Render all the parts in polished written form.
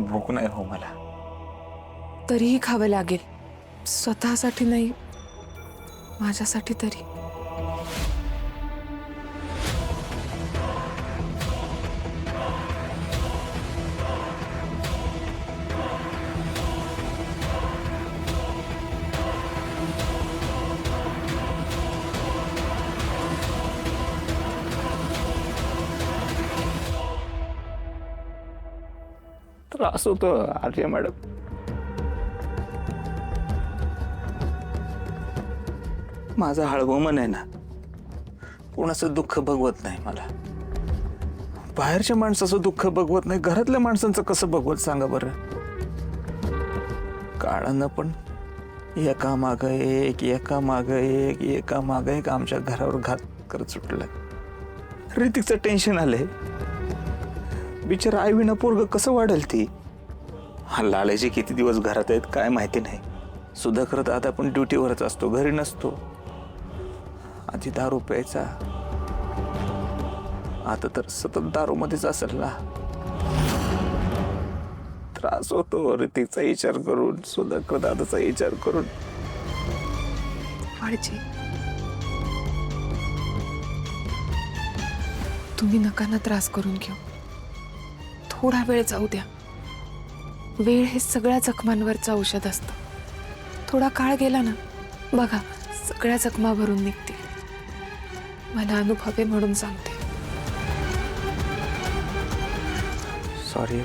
भूक नाही हो मला. तरीही खावं लागेल, स्वतःसाठी नाही, माझ्यासाठी तरी. त्रास होतो आर्या मॅडम. माझा हळवं मन आहे ना, कोणाचं दुःख बघवत नाही मला. बाहेरच्या माणसाचं दुःख बघवत नाही, घरातल्या माणसांचं कसं बघवत सांगा बरं. काळानं पण एका माग एक एका माग एक एका माग एक आमच्या घरावर घात करत सुटलाय. ऋतिकचं टेन्शन आलंय. बिचारा आई विना पोरग कसं वाढेल ती. हा लालायचे किती दिवस घरात आहेत काय माहिती नाही. सुधाकर दादा पण ड्युटीवरच असतो, घरी नसतो. आधी दारू प्यायचा, आता तर सतत दारू मध्येच असेल ना. त्रास होतो ऋतिकचा विचार करून, सुधाकर दादाचा विचार करून. काळजी, तुम्ही नका ना त्रास करून घेऊ. थोडा वेळ जाऊ द्या. वेळ हे सगळ्या जखमांवरचं औषध असतं. थोडा काळ गेला ना, बघा सगळ्या जखमा भरून निघतील. मला अनुभव आहे म्हणून सांगते. सॉरी,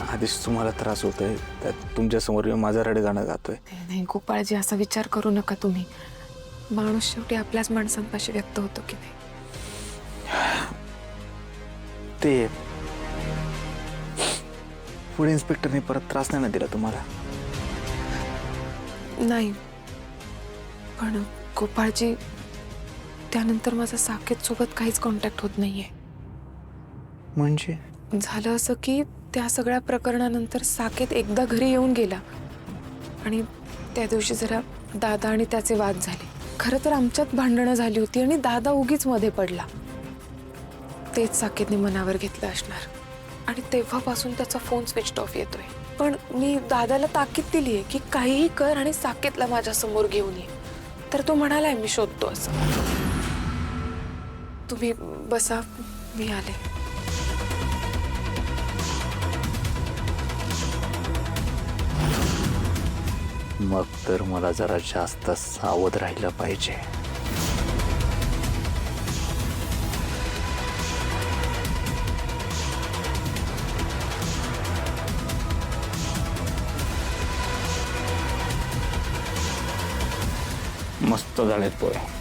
आधीच तुम्हाला त्रास होतोय, त्यात तुमच्यासमोर मी माझा रडगाणं गातोय. नाही गोपाळजी, असा विचार करू नका तुम्ही. माणूस शेवटी आपल्याच माणसांपाशी व्यक्त होतो की नाही. ते पुढे इन्स्पेक्टरने परत त्रास नाही ना दिला तुम्हाला? नाही, पण गोपाळजी, त्यानंतर माझा साकेत सोबत काहीच कॉन्टॅक्ट होत नाहीये. म्हणजे झालं असं की त्या सगळ्या प्रकरणानंतर साकेत एकदा घरी येऊन गेला आणि त्या दिवशी जरा दादा आणि त्याचे वाद झाले. खरं तर आमच्यात भांडणं झाली होती आणि दादा उगीच मध्ये पडला. तेच साकेतने मनावर घेतलं असणार आणि तेव्हापासून त्याचा फोन स्विच ऑफ येतोय. पण मी दादाला ताकीद दिली आहे की काहीही कर आणि साकेतला माझ्या समोर घेऊन ये. तर तो म्हणालाय मी शोधतो असं. तुम्ही बसा, मी आले. मग तर मला जरा जास्त सावध राहिलं पाहिजे. मस्त झालेत पोहे.